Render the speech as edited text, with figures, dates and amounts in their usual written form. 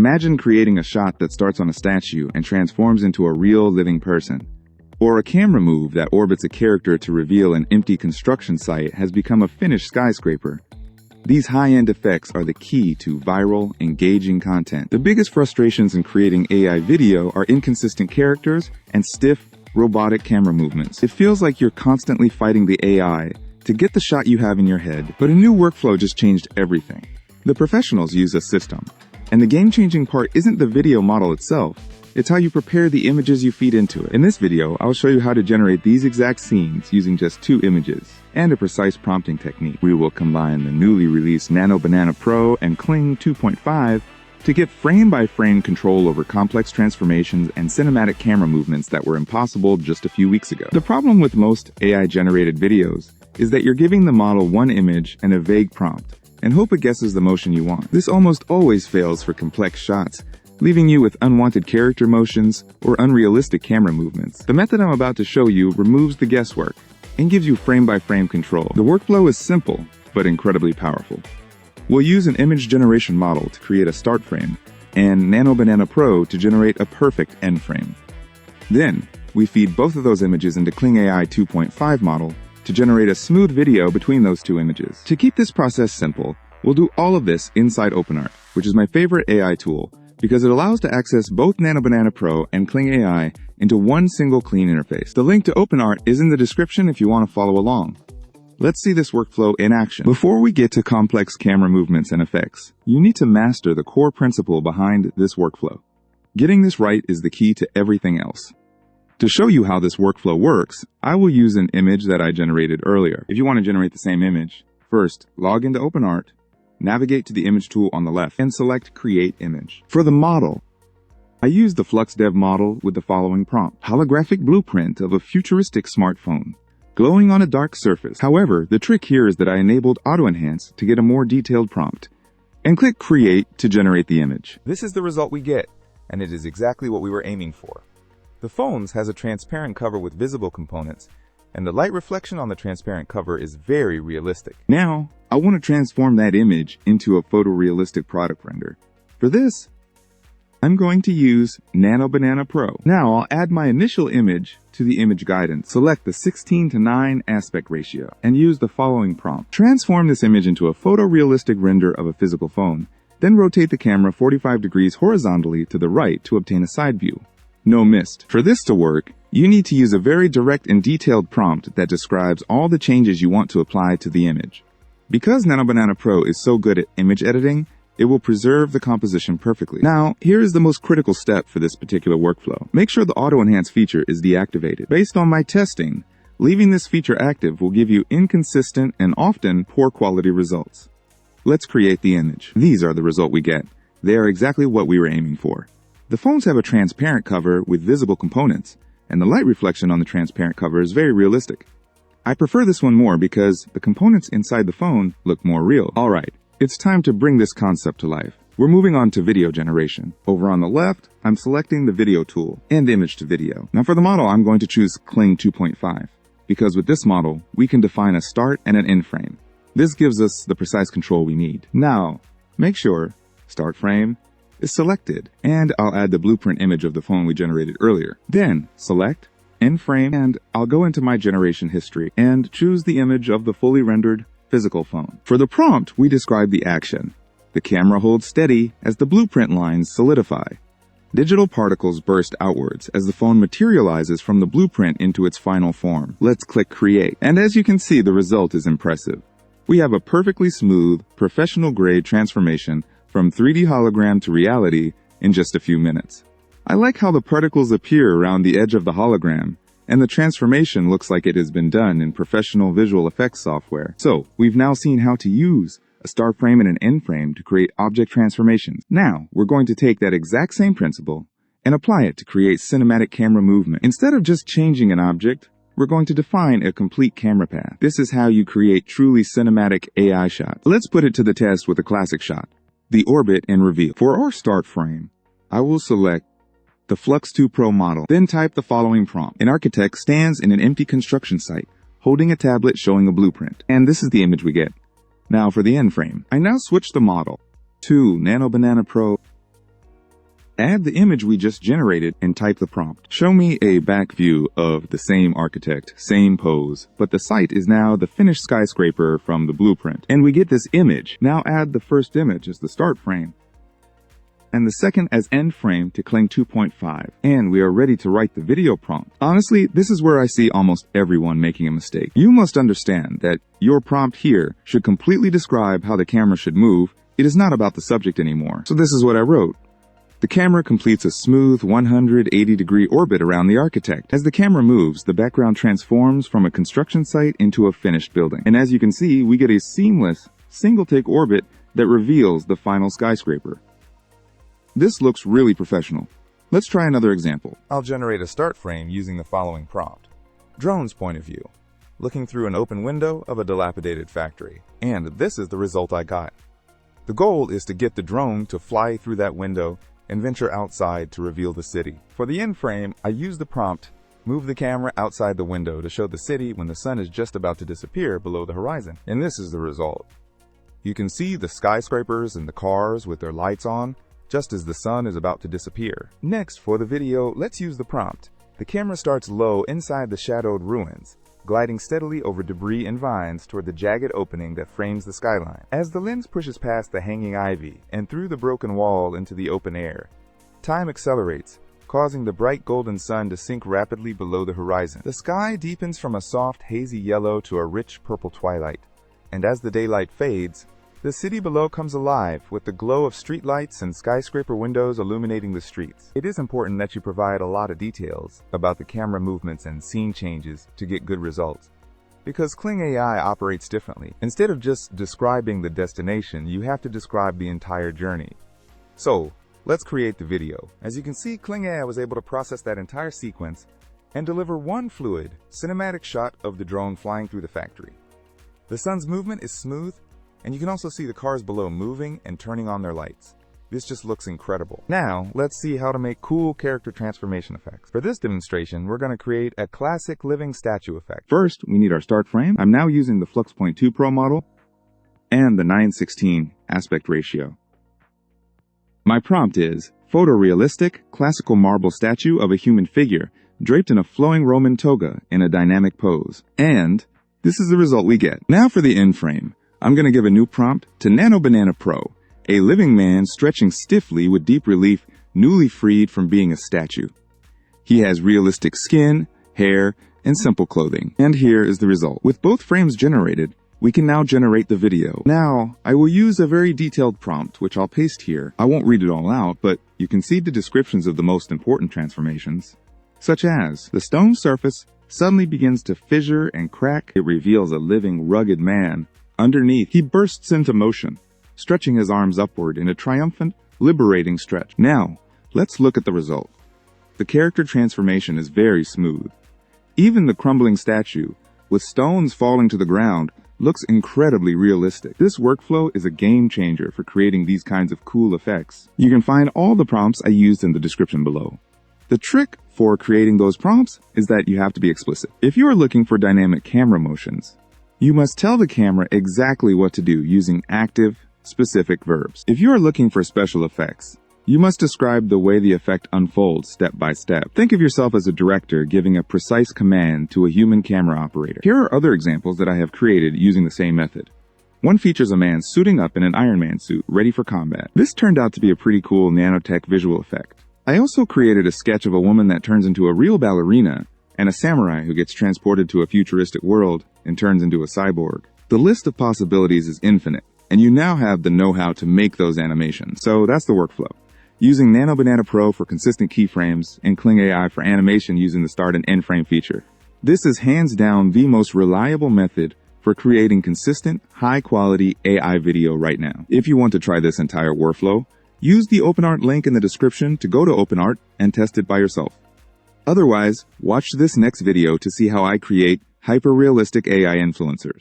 Imagine creating a shot that starts on a statue and transforms into a real living person. Or a camera move that orbits a character to reveal an empty construction site has become a finished skyscraper. These high-end effects are the key to viral, engaging content. The biggest frustrations in creating AI video are inconsistent characters and stiff, robotic camera movements. It feels like you're constantly fighting the AI to get the shot you have in your head. But a new workflow just changed everything. The professionals use a system. And the game-changing part isn't the video model itself. It's how you prepare the images you feed into it. In this video, I'll show you how to generate these exact scenes using just 2 images and a precise prompting technique. We will combine the newly released Nano Pro and Kling 2.5 to get frame-by-frame control over complex transformations and cinematic camera movements that were impossible just a few weeks ago. The problem with most AI-generated videos is that you're giving the model one image and a vague prompt, and hope it guesses the motion you want. This almost always fails for complex shots, leaving you with unwanted character motions or unrealistic camera movements. The method I'm about to show you removes the guesswork and gives you frame-by-frame control. The workflow is simple, but incredibly powerful. We'll use an image generation model to create a start frame, and Nano Pro to generate a perfect end frame. Then, we feed both of those images into Kling AI 2.5 model to generate a smooth video between those 2 images. To keep this process simple, we'll do all of this inside OpenArt, which is my favorite AI tool, because it allows to access both Nano Pro and Kling AI into one single clean interface. The link to OpenArt is in the description if you want to follow along. Let's see this workflow in action. Before we get to complex camera movements and effects, you need to master the core principle behind this workflow. Getting this right is the key to everything else. To show you how this workflow works, I will use an image that I generated earlier. If you want to generate the same image, first log into OpenArt, navigate to the image tool on the left, and select Create Image. For the model, I used the FluxDev model with the following prompt: holographic blueprint of a futuristic smartphone, glowing on a dark surface. However, the trick here is that I enabled Auto Enhance to get a more detailed prompt, and click Create to generate the image. This is the result we get, and it is exactly what we were aiming for. The phone has a transparent cover with visible components, and the light reflection on the transparent cover is very realistic. Now, I want to transform that image into a photorealistic product render. For this, I'm going to use Nano Pro. Now I'll add my initial image to the image guidance. Select the 16:9 aspect ratio and use the following prompt. Transform this image into a photorealistic render of a physical phone, then rotate the camera 45 degrees horizontally to the right to obtain a side view. No mist. For this to work, you need to use a very direct and detailed prompt that describes all the changes you want to apply to the image. Because Nano Pro is so good at image editing, it will preserve the composition perfectly. Now, here is the most critical step for this particular workflow. Make sure the Auto Enhance feature is deactivated. Based on my testing, leaving this feature active will give you inconsistent and often poor quality results. Let's create the image. These are the result we get. They are exactly what we were aiming for. The phones have a transparent cover with visible components, and the light reflection on the transparent cover is very realistic. I prefer this one more because the components inside the phone look more real. Alright, it's time to bring this concept to life. We're moving on to video generation. Over on the left, I'm selecting the video tool and image to video. Now for the model, I'm going to choose Kling 2.5, because with this model, we can define a start and an end frame. This gives us the precise control we need. Now, make sure start frame is selected, and I'll add the blueprint image of the phone we generated earlier. Then select end frame, and I'll go into my generation history and choose the image of the fully rendered physical phone. For the prompt, we describe the action. The camera holds steady as the blueprint lines solidify. Digital particles burst outwards as the phone materializes from the blueprint into its final form. Let's click Create, and as you can see, the result is impressive. We have a perfectly smooth, professional-grade transformation from 3D hologram to reality in just a few minutes. I like how the particles appear around the edge of the hologram, and the transformation looks like it has been done in professional visual effects software. So, we've now seen how to use a start frame and an end frame to create object transformations. Now, we're going to take that exact same principle and apply it to create cinematic camera movement. Instead of just changing an object, we're going to define a complete camera path. This is how you create truly cinematic AI shots. Let's put it to the test with a classic shot: the orbit and reveal. For our start frame, I will select the Flux 2 Pro model, then type the following prompt. An architect stands in an empty construction site, holding a tablet showing a blueprint. And this is the image we get. Now for the end frame, I now switch the model to Nano Pro Add the image we just generated and type the prompt. Show me a back view of the same architect, same pose, but the site is now the finished skyscraper from the blueprint. And we get this image. Now add the first image as the start frame and the second as end frame to Kling 2.5. And we are ready to write the video prompt. Honestly, this is where I see almost everyone making a mistake. You must understand that your prompt here should completely describe how the camera should move. It is not about the subject anymore. So this is what I wrote. The camera completes a smooth 180-degree orbit around the architect. As the camera moves, the background transforms from a construction site into a finished building. And as you can see, we get a seamless, single-take orbit that reveals the final skyscraper. This looks really professional. Let's try another example. I'll generate a start frame using the following prompt. Drone's point of view. Looking through an open window of a dilapidated factory. And this is the result I got. The goal is to get the drone to fly through that window and venture outside to reveal the city. For the end frame, I use the prompt, move the camera outside the window to show the city when the sun is just about to disappear below the horizon. And this is the result. You can see the skyscrapers and the cars with their lights on, just as the sun is about to disappear. Next, for the video, let's use the prompt. The camera starts low inside the shadowed ruins, gliding steadily over debris and vines toward the jagged opening that frames the skyline. As the lens pushes past the hanging ivy and through the broken wall into the open air, time accelerates, causing the bright golden sun to sink rapidly below the horizon. The sky deepens from a soft, hazy yellow to a rich purple twilight, and as the daylight fades, the city below comes alive with the glow of streetlights and skyscraper windows illuminating the streets. It is important that you provide a lot of details about the camera movements and scene changes to get good results, because Kling AI operates differently. Instead of just describing the destination, you have to describe the entire journey. So, let's create the video. As you can see, Kling AI was able to process that entire sequence and deliver one fluid, cinematic shot of the drone flying through the factory. The sun's movement is smooth, and you can also see the cars below moving and turning on their lights. This just looks incredible. Now, let's see how to make cool character transformation effects. For this demonstration, we're going to create a classic living statue effect. First, we need our start frame. I'm now using the Flux Point 2 Pro model and the 9:16 aspect ratio. My prompt is photorealistic, classical marble statue of a human figure draped in a flowing Roman toga in a dynamic pose. And this is the result we get. Now for the end frame. I'm going to give a new prompt to Nano Banana Pro, a living man stretching stiffly with deep relief, newly freed from being a statue. He has realistic skin, hair, and simple clothing. And here is the result. With both frames generated, we can now generate the video. Now, I will use a very detailed prompt, which I'll paste here. I won't read it all out, but you can see the descriptions of the most important transformations, such as the stone surface suddenly begins to fissure and crack. It reveals a living, rugged man. Underneath, he bursts into motion, stretching his arms upward in a triumphant, liberating stretch. Now, let's look at the result. The character transformation is very smooth. Even the crumbling statue, with stones falling to the ground, looks incredibly realistic. This workflow is a game changer for creating these kinds of cool effects. You can find all the prompts I used in the description below. The trick for creating those prompts is that you have to be explicit. If you are looking for dynamic camera motions, you must tell the camera exactly what to do using active, specific verbs. If you are looking for special effects, you must describe the way the effect unfolds step by step. Think of yourself as a director giving a precise command to a human camera operator. Here are other examples that I have created using the same method. One features a man suiting up in an Iron Man suit, ready for combat. This turned out to be a pretty cool nanotech visual effect. I also created a sketch of a woman that turns into a real ballerina, and a samurai who gets transported to a futuristic world and turns into a cyborg. The list of possibilities is infinite, and you now have the know-how to make those animations. So that's the workflow. Using Nano Banana Pro for consistent keyframes and Kling AI for animation using the start and end frame feature. This is hands down the most reliable method for creating consistent, high-quality AI video right now. If you want to try this entire workflow, use the OpenArt link in the description to go to OpenArt and test it by yourself. Otherwise, watch this next video to see how I create hyper-realistic AI influencers.